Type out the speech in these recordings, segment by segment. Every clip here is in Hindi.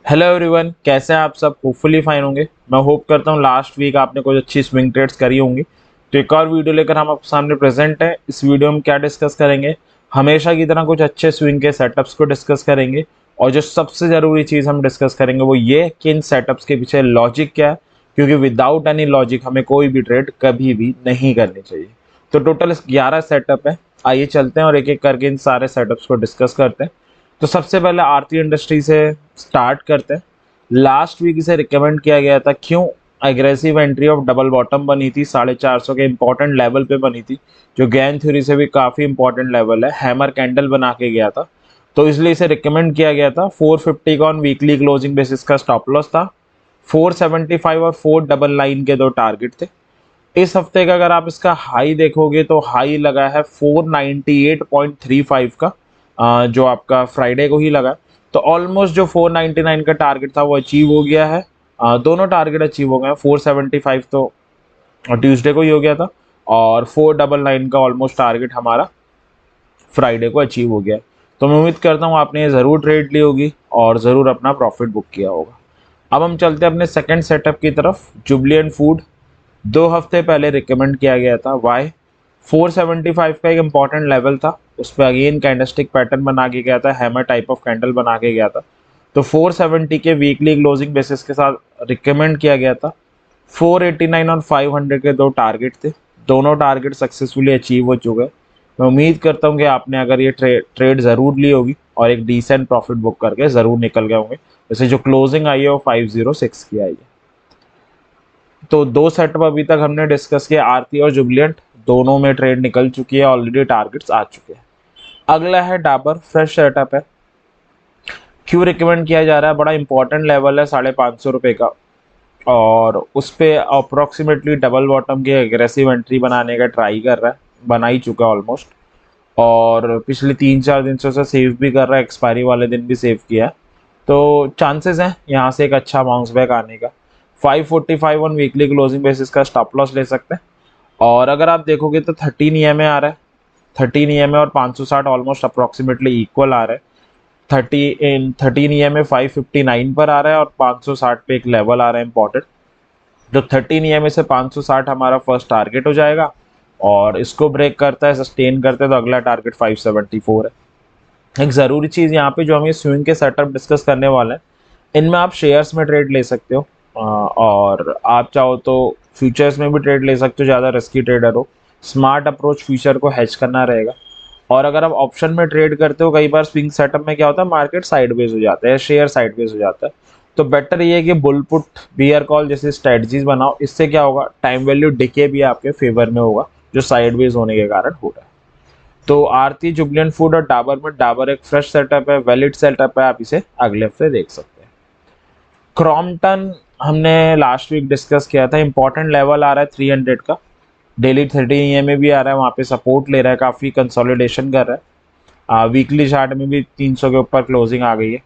हेलो एवरीवन, कैसे हैं आप सब। होपफुली फाइन होंगे। मैं होप करता हूँ लास्ट वीक आपने कुछ अच्छी स्विंग ट्रेड्स करी होंगी। तो एक और वीडियो लेकर हम आपके सामने प्रेजेंट है। इस वीडियो में क्या डिस्कस करेंगे, हमेशा की तरह कुछ अच्छे स्विंग के सेटअप्स को डिस्कस करेंगे। और जो सबसे ज़रूरी चीज़ हम डिस्कस करेंगे वो ये है कि इन सेटअप्स के पीछे लॉजिक क्या है, क्योंकि विदाउट एनी लॉजिक हमें कोई भी ट्रेड कभी भी नहीं करनी चाहिए। तो टोटल 11 सेटअप है। आइए चलते हैं और एक एक करके इन सारे सेटअप्स को डिस्कस करते हैं। तो सबसे पहले आरती इंडस्ट्री से स्टार्ट करते हैं। लास्ट वीक इसे रिकमेंड किया गया था, क्यों? Aggressive entry of double bottom बनी थी, 450 के इंपॉर्टेंट लेवल पे बनी थी, जो गैन थ्योरी से भी काफ़ी इंपॉर्टेंट लेवल है। हैमर कैंडल बना के गया था, तो इसलिए इसे रिकमेंड किया गया था। 450 का ऑन वीकली क्लोजिंग बेसिस का स्टॉप लॉस था। 475 और 499 के दो टारगेट थे। इस हफ्ते का अगर आप इसका हाई देखोगे तो हाई लगा है 498.35 का, जो आपका फ्राइडे को ही लगा है। तो ऑलमोस्ट जो 499 का टारगेट था वो अचीव हो गया है। दोनों टारगेट अचीव हो गए हैं। 475 तो ट्यूसडे को ही हो गया था, और 499 का ऑलमोस्ट टारगेट हमारा फ्राइडे को अचीव हो गया है। तो मैं उम्मीद करता हूँ आपने ये ज़रूर ट्रेड ली होगी और ज़रूर अपना प्रॉफिट बुक किया होगा। अब हम चलते हैं अपने सेकंड सेटअप की तरफ। जुबलियंट फूड 2 हफ्ते पहले रिकमेंड किया गया था। वाई? 475 का एक इंपॉर्टेंट लेवल था, उस पर अगेन कैंडलस्टिक पैटर्न बना के गया था, हैमर टाइप ऑफ कैंडल बना के गया था। तो 470 के वीकली क्लोजिंग बेसिस के साथ रिकमेंड किया गया था। 489 और 500 के दो टारगेट थे, दोनों टारगेट सक्सेसफुली अचीव हो चुके हैं। मैं उम्मीद करता हूँ कि आपने अगर ये ट्रेड ज़रूर ली होगी और एक डिसेंट प्रॉफिट बुक करके ज़रूर निकल गए होंगे। जैसे जो क्लोजिंग आई है वो 506 की आई है। तो दो सेटअप अभी तक हमने डिस्कस किया, आरती और जुबलियंट, दोनों में ट्रेड निकल चुकी है, ऑलरेडी टारगेट्स आ चुके हैं। अगला है डाबर, फ्रेश सेटअप है। क्यों रिकमेंड किया जा रहा है? बड़ा इंपॉर्टेंट लेवल है 550 रुपये का, और उस पर अप्रोक्सीमेटली डबल बॉटम की एग्रेसिव एंट्री बनाने का ट्राई कर रहा है, बना ही चुका है ऑलमोस्ट। और पिछले 3-4 दिन से उसे सेव भी कर रहा है, एक्सपायरी वाले दिन भी सेव किया है। तो चांसेस हैं यहाँ से एक अच्छा बाउंस बैक आने का। 545 ऑन वीकली क्लोजिंग बेसिस का स्टॉप लॉस ले सकते हैं। और अगर आप देखोगे तो 13 ईएमए आ रहा है। 13 ईएमए और 560 ऑलमोस्ट अप्रोक्सीमेटली इक्वल आ रहा है। 13 ईएमए 559 पर आ रहा है और 560 पे एक लेवल आ रहा है इंपॉर्टेंट। जो 13 ईएमए से 560 हमारा फर्स्ट टारगेट हो जाएगा, और इसको ब्रेक करता है, सस्टेन करता है, तो अगला टारगेट 574 है। एक ज़रूरी चीज़ यहाँ पे जो हम ये स्विंग के सेटअप डिस्कस करने वाले हैं, इनमें आप शेयर्स में ट्रेड ले सकते हो, और आप चाहो तो फ्यूचर्स में भी ट्रेड ले सकते हो, ज़्यादा रिस्की ट्रेडर हो। स्मार्ट अप्रोच फ्यूचर को हेज करना रहेगा। और अगर आप ऑप्शन में ट्रेड करते हो, कई बार स्विंग सेटअप में क्या होता है, मार्केट साइडवेज हो जाता है, शेयर साइडवेज हो जाता है। तो बेटर ये है कि बुल पुट, बियर कॉल जैसी स्ट्रेटजीज बनाओ। इससे क्या होगा, टाइम वैल्यू डिके भी आपके फेवर में होगा, जो साइडवेज होने के कारण हो रहा है। तो आरती, जुबलियंट फूड और डाबर में, डाबर एक फ्रेश सेटअप है, वैलिड सेटअप है, आप इसे अगले हफ्ते देख सकते हैं। क्रॉम्पटन हमने लास्ट वीक डिस्कस किया था। इंपॉर्टेंट लेवल आ रहा है 300 का, डेली 30 ईएमए भी आ रहा है, वहाँ पे सपोर्ट ले रहा है, काफ़ी कंसोलिडेशन कर रहा है। वीकली चार्ट में भी 300 के ऊपर क्लोजिंग आ गई है।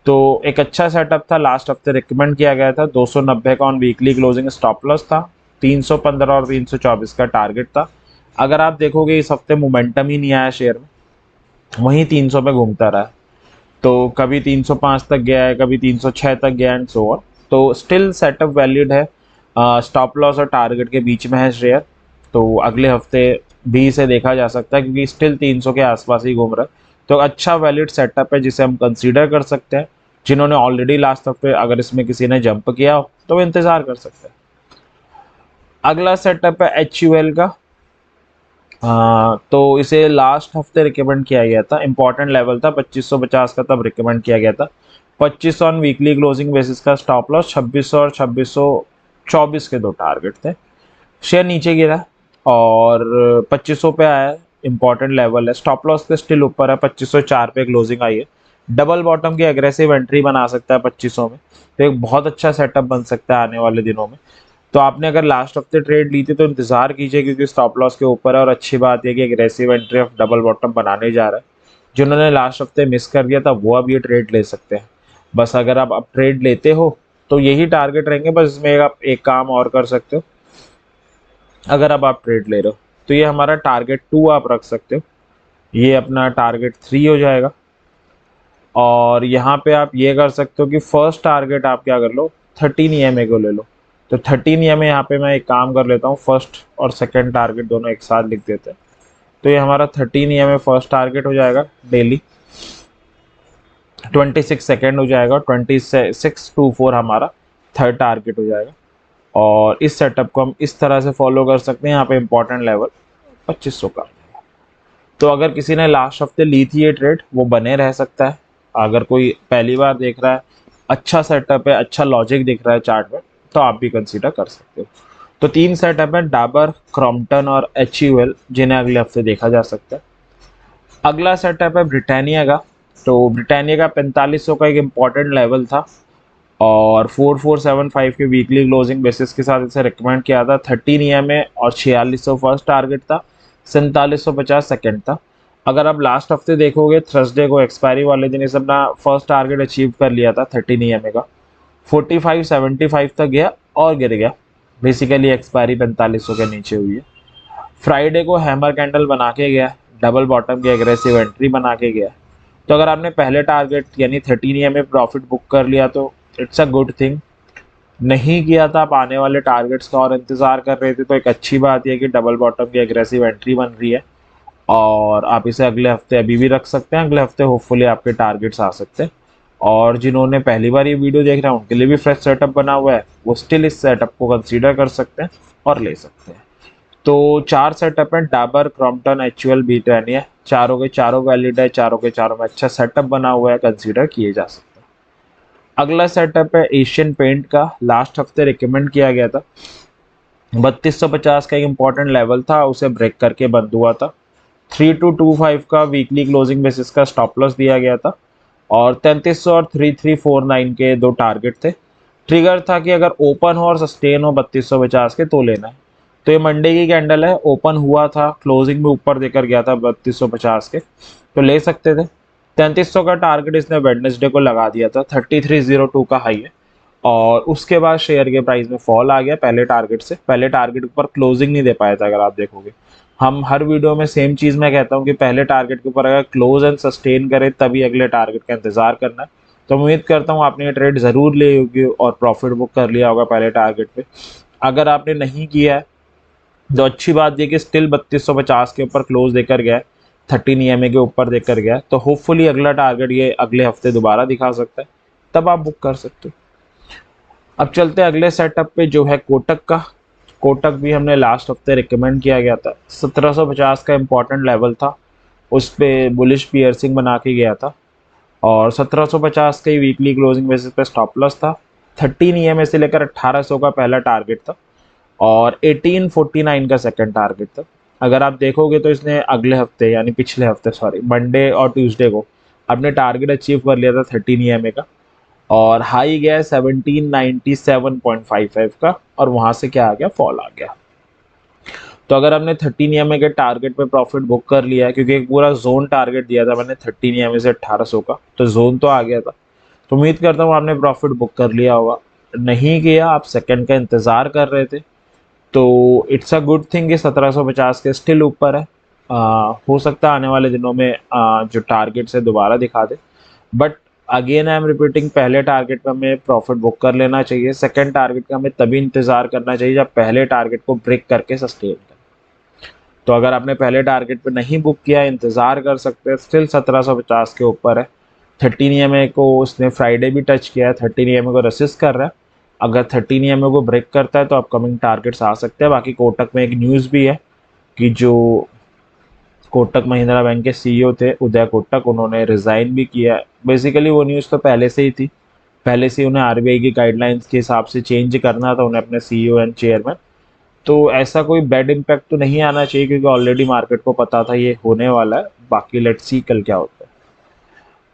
तो एक अच्छा सेटअप था, लास्ट हफ्ते रिकमेंड किया गया था। 290 का on weekly closing stop loss था। 315 और 324 का टारगेट था। अगर आप देखोगे इस हफ्ते मोमेंटम ही नहीं आया शेयर में, वहीं 300 पे घूमता रहा है। तो कभी 305 तक गया है, कभी 306 तक गया एंड सो ऑन। तो स्टिल सेटअप वैलिड है। स्टॉप लॉस और टारगेट के बीच में है शेयर। तो अगले हफ्ते भी इसे देखा जा सकता है, क्योंकि स्टिल 300 के आसपास ही घूम रहा है। तो अच्छा वैलिड सेटअप है जिसे हम कंसीडर कर सकते हैं। जिन्होंने ऑलरेडी लास्ट हफ्ते अगर इसमें किसी ने जंप किया हो तो वो इंतजार कर सकते हैं। अगला सेटअप है HUL का। तो इसे लास्ट हफ्ते रिकमेंड किया गया था, इंपॉर्टेंट लेवल था 2550 का, तब रिकमेंड किया गया था। 25 ऑन वीकली क्लोजिंग बेसिस का स्टॉप लॉस, 2600 और 2624 के दो टारगेट थे। शेयर नीचे गिरा और 2500 पे आया है, इंपॉर्टेंट लेवल है। स्टॉप लॉस के स्टिल ऊपर है, 2504 पे क्लोजिंग आई है। डबल बॉटम की एग्रेसिव एंट्री बना सकता है 2500 में, तो एक बहुत अच्छा सेटअप बन सकता है आने वाले दिनों में। तो आपने अगर लास्ट हफ्ते ट्रेड ली थी तो इंतजार कीजिए, क्योंकि स्टॉप लॉस के ऊपर है, और अच्छी बात यह कि aggressive entry of double bottom बनाने जा रहा है। जिन्होंने लास्ट हफ्ते मिस कर दिया था वो अब ये ट्रेड ले सकते हैं। बस अगर आप अब ट्रेड लेते हो तो यही टारगेट रहेंगे, बस इसमें आप एक काम और कर सकते हो। अगर अब आप ट्रेड ले रहे हो तो ये हमारा टारगेट 2 आप रख सकते हो, ये अपना टारगेट 3 हो जाएगा। और यहाँ पे आप ये कर सकते हो कि फर्स्ट टारगेट आप क्या कर लो, 13 EMA को ले लो। तो 13 EMA यहाँ पे मैं एक काम कर लेता हूँ, फर्स्ट और सेकंड टारगेट दोनों एक साथ लिख देते हैं। तो ये हमारा 13 EMA फर्स्ट टारगेट हो जाएगा डेली, 26 सेकेंड हो जाएगा, 2624 हमारा थर्ड टारगेट हो जाएगा। और इस सेटअप को हम इस तरह से फॉलो कर सकते हैं। यहाँ पे इंपॉर्टेंट लेवल 2500 का। तो अगर किसी ने लास्ट हफ्ते ली थी ये ट्रेड, वो बने रह सकता है। अगर कोई पहली बार देख रहा है, अच्छा सेटअप है, अच्छा लॉजिक दिख रहा है चार्ट में, तो आप भी कंसीडर कर सकते हो। तो 3 सेटअप है, डाबर, क्रॉम्पटन और HUL, जिन्हें अगले हफ्ते देखा जा सकता है। अगला सेटअप है ब्रिटानिया का। तो ब्रिटानिया का 4500 का एक इम्पॉर्टेंट लेवल था और 4475 के वीकली क्लोजिंग बेसिस के साथ इसे रिकमेंड किया था। 13 EMA और 4600 फर्स्ट टारगेट था, 4750 सेकेंड था। अगर आप लास्ट हफ्ते देखोगे, थर्सडे को एक्सपायरी वाले दिन इसे अपना फर्स्ट टारगेट अचीव कर लिया था 13 EMA का, 4575 तक गया और गिर गया। बेसिकली एक्सपायरी 4500 के नीचे हुई है। फ्राइडे को हैमर कैंडल बना के गया, डबल बॉटम की एग्रेसिव एंट्री बना के गया। तो अगर आपने पहले टारगेट यानी 13 EMA प्रॉफिट बुक कर लिया तो इट्स अ गुड थिंग। नहीं किया था, आप आने वाले टारगेट्स का और इंतजार कर रहे थे, तो एक अच्छी बात यह कि डबल बॉटम की एग्रेसिव एंट्री बन रही है और आप इसे अगले हफ्ते अभी भी रख सकते हैं। अगले हफ्ते होपफुली आपके टारगेट्स आ सकते हैं। और जिन्होंने पहली बार ये वीडियो देख रहे हैं उनके लिए भी फ्रेश सेटअप बना हुआ है, वो स्टिल इस सेटअप को कंसीडर कर सकते हैं और ले सकते हैं। तो 4 सेटअप हैं, डाबर, क्रॉम्पटन, HUL, ब्रिटानिया, चारों के चारों वैलिड है, चारों के चारों में अच्छा सेटअप बना हुआ है, कंसीडर किए जा सकते हैं। अगला सेटअप है एशियन पेंट का। लास्ट हफ्ते रिकमेंड किया गया था, 3250 का एक इंपॉर्टेंट लेवल था, उसे ब्रेक करके बंद हुआ था। 3225 का वीकली क्लोजिंग बेसिस का स्टॉप लॉस दिया गया था और 3300 और 3349 के दो टारगेट थे। ट्रिगर था कि अगर ओपन हो और सस्टेन हो 3250 के तो लेना है। तो ये मंडे की कैंडल है, ओपन हुआ था, क्लोजिंग में ऊपर देकर गया था 3250 के, तो ले सकते थे। 3300 का टारगेट इसने वेडनेसडे को लगा दिया था, 3302 का हाई है। और उसके बाद शेयर के प्राइस में फॉल आ गया पहले टारगेट से। पहले टारगेट ऊपर क्लोजिंग नहीं दे पाया था, अगर आप देखोगे। हम हर वीडियो में सेम चीज़ मैं कहता हूँ कि पहले टारगेट के ऊपर अगर क्लोज एंड सस्टेन करे तभी अगले टारगेट का इंतजार करना है। तो उम्मीद करता हूँ आपने ये ट्रेड ज़रूर ली होगी और प्रॉफिट बुक कर लिया होगा पहले टारगेट पे। अगर आपने नहीं किया है तो अच्छी बात ये कि स्टिल 3250 के ऊपर क्लोज देकर गया है, 13 EMA के ऊपर देकर गया है, तो होपफुली अगला टारगेट ये अगले हफ्ते दोबारा दिखा सकता है, तब आप बुक कर सकते हो। अब चलते हैं अगले सेटअप पे जो है कोटक का। कोटक भी हमने लास्ट हफ्ते रिकमेंड किया गया था, 1750 का इम्पोर्टेंट लेवल था, उस पर बुलिश पियर्सिंग बना के गया था और 1750 का ही वीकली क्लोजिंग बेसिस पे स्टॉप लॉस था। 13 EMA से लेकर 1800 का पहला टारगेट था और 1849 का सेकंड टारगेट था। अगर आप देखोगे तो इसने अगले हफ्ते यानी पिछले हफ्ते मंडे और ट्यूसडे को अपने टारगेट अचीव कर लिया था 13 EMA का और हाई गया 1797.55 का और वहां से क्या आ गया, फॉल आ गया। तो अगर आपने 13 EMA के टारगेट पे प्रॉफिट बुक कर लिया है, क्योंकि एक पूरा जोन टारगेट दिया था मैंने 13 EMA से 1800 का, तो जोन तो आ गया था, तो उम्मीद करता हूँ आपने प्रॉफिट बुक कर लिया होगा। नहीं किया, आप सेकंड का इंतजार कर रहे थे, तो इट्स अ गुड थिंग कि 1750 के स्टिल ऊपर है। हो सकता है आने वाले दिनों में जो टारगेट से दोबारा दिखा दे, but again I am repeating, पहले टारगेट पे हमें प्रॉफिट बुक कर लेना चाहिए। सेकंड टारगेट का हमें तभी इंतजार करना चाहिए जब पहले टारगेट को ब्रेक करके सस्टेन करें। तो अगर आपने पहले टारगेट पे नहीं बुक किया, इंतजार कर सकते हैं, स्टिल 1750 के ऊपर है। 13 EMA को उसने फ्राइडे भी टच किया है, 13 EMA को रेसिस्ट कर रहा है। अगर 13 EMA को ब्रेक करता है तो अपकमिंग टारगेट्स आ सकते हैं। बाकी कोटक में एक न्यूज़ भी है कि जो कोटक महिंद्रा बैंक के CEO थे उदय कोटक, उन्होंने रिज़ाइन भी किया है। बेसिकली वो न्यूज़ तो पहले से ही थी, पहले से उन्हें RBI की गाइडलाइंस के हिसाब से चेंज करना था उन्हें अपने CEO एंड चेयरमैन। तो ऐसा कोई बैड इम्पैक्ट तो नहीं आना चाहिए, क्योंकि ऑलरेडी मार्केट को पता था ये होने वाला है। बाकी लेट्स सी कल क्या होता है।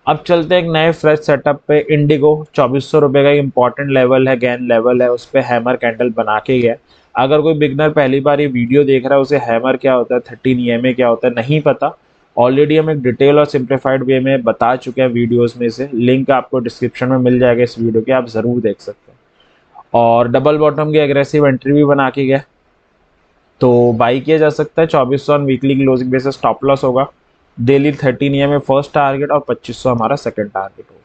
अब चलते हैं एक नए फ्रेश सेटअप पे। इंडिगो 2400 रुपये का एक इंपॉर्टेंट लेवल है, गैन लेवल है, उस पर हैमर कैंडल बना के गया। अगर कोई बिगनर पहली बार ये वीडियो देख रहा है, उसे हैमर क्या होता है, 13 EMA क्या होता है नहीं पता, ऑलरेडी हम एक डिटेल और सिंप्लीफाइड वे में बता चुके हैं वीडियोस में से। लिंक आपको डिस्क्रिप्शन में मिल जाएगा इस वीडियो के, आप ज़रूर देख सकते हैं। और डबल बॉटम की एग्रेसिव एंट्री भी बना के गया, तो बाई किया जा सकता है। 2400 weekly closing basis stop loss होगा डेली 13 EMA फर्स्ट टारगेट और 2500 हमारा सेकंड टारगेट होगा।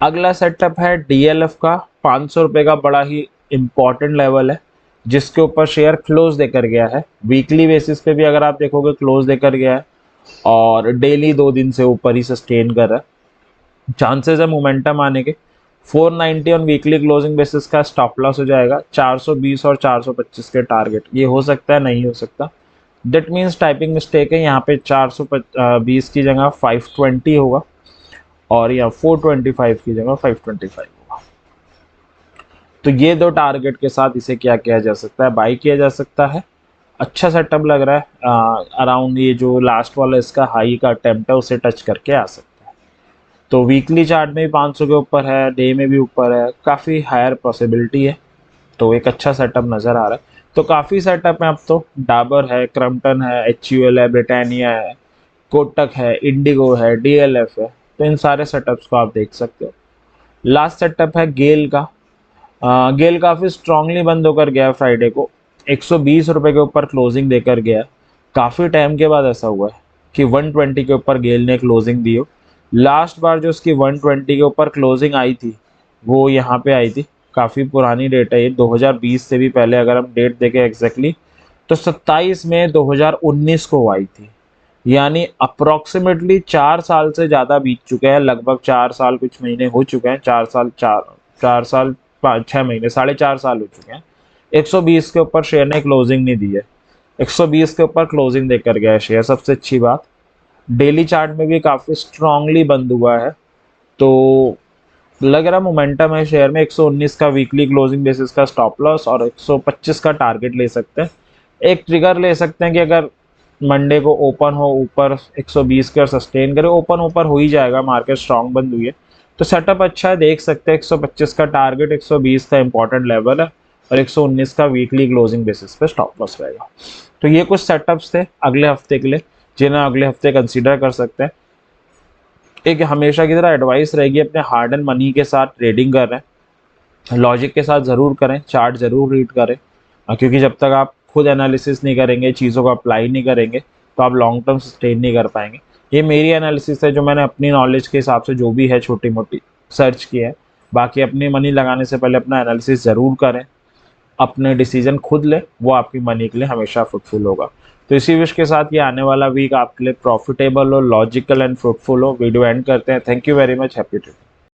अगला सेटअप है DLF का, 500 रुपये का बड़ा ही इंपॉर्टेंट लेवल है जिसके ऊपर शेयर क्लोज देकर गया है। वीकली बेसिस पे भी अगर आप देखोगे क्लोज देकर गया है और डेली 2 दिन से ऊपर ही सस्टेन कर रहा है। चांसेस है मोमेंटम आने के। 490 ऑन वीकली क्लोजिंग बेसिस का स्टॉप लॉस हो जाएगा। 420 और 425 के टारगेट, ये हो सकता है नहीं हो सकता, दैट मीन्स टाइपिंग मिस्टेक है। यहाँ पे 420 की जगह 520 होगा और यहाँ 425 की जगह 525 होगा। तो ये दो टारगेट के साथ इसे क्या किया जा सकता है, बाई किया जा सकता है। अच्छा सेटअप लग रहा है। अराउंड ये जो लास्ट वाला इसका हाई का अटेम्प्ट है उसे टच करके आ सकता है। तो वीकली चार्ट में भी 500 के ऊपर है, डे में भी ऊपर है, काफ़ी हायर पॉसिबिलिटी है। तो एक अच्छा सेटअप नज़र आ रहा है। तो काफ़ी सेटअप है अब तो। डाबर है, क्रम्पटन है, HUL है, ब्रिटानिया है, कोटक है, इंडिगो है, DLF है। तो इन सारे सेटअप्स को आप देख सकते हो। लास्ट सेटअप है गेल का। गेल काफ़ी स्ट्रांगली बंद होकर गया है फ्राइडे को, 120 रुपये के ऊपर क्लोजिंग देकर गया। काफ़ी टाइम के बाद ऐसा हुआ है कि 120 के ऊपर गेल ने क्लोजिंग दी हो। लास्ट बार जो उसकी 120 के ऊपर क्लोजिंग आई थी वो यहाँ पे आई थी। काफ़ी पुरानी डेट है ये, 2020 से भी पहले अगर हम डेट देखें एग्जैक्टली तो 27 मई 2019 को आई थी। यानी अप्रोक्सीमेटली 4 साल से ज़्यादा बीत चुके हैं, लगभग 4 साल कुछ महीने हो चुके हैं। 4 साल 4 साल 5-6 महीने, 4.5 साल हो चुके हैं। 120 के ऊपर शेयर ने क्लोजिंग नहीं दी है, 120 के ऊपर क्लोजिंग देकर गया है शेयर, सबसे अच्छी बात। डेली चार्ट में भी काफ़ी स्ट्रांगली बंद हुआ है। तो लग रहा मोमेंटम है शेयर में। 119 का वीकली क्लोजिंग बेसिस का स्टॉप लॉस और 125 का टारगेट ले सकते हैं। एक ट्रिगर ले सकते हैं कि अगर मंडे को ओपन हो ऊपर 120 का सस्टेन करे, ओपन ऊपर हो ही जाएगा, मार्केट स्ट्रांग बंद हुई है तो सेटअप अच्छा है, देख सकते हैं। 125 का टारगेट, 120 का इंपॉर्टेंट लेवल है और 119 का वीकली क्लोजिंग बेसिस पे स्टॉप लॉस रहेगा। तो ये कुछ सेटअप्स थे अगले हफ्ते के लिए जिन्हें अगले हफ्ते कंसीडर कर सकते हैं। एक हमेशा की तरह एडवाइस रहेगी, अपने हार्ड एंड मनी के साथ ट्रेडिंग कर रहे हैं, लॉजिक के साथ ज़रूर करें, चार्ट ज़रूर रीड करें। क्योंकि जब तक आप खुद एनालिसिस नहीं करेंगे, चीज़ों को अप्लाई नहीं करेंगे तो आप लॉन्ग टर्म सस्टेन नहीं कर पाएंगे। ये मेरी एनालिसिस है जो मैंने अपनी नॉलेज के हिसाब से जो भी है छोटी मोटी सर्च की है। बाकी अपनी मनी लगाने से पहले अपना एनालिसिस ज़रूर करें, अपने डिसीजन खुद लें, वो आपकी मनी के लिए हमेशा फ्रूटफुल होगा। तो इसी विश के साथ ये आने वाला वीक आपके लिए प्रॉफिटेबल हो, लॉजिकल एंड फ्रूटफुल हो। वीडियो एंड करते हैं। Thank you very much. Happy trading.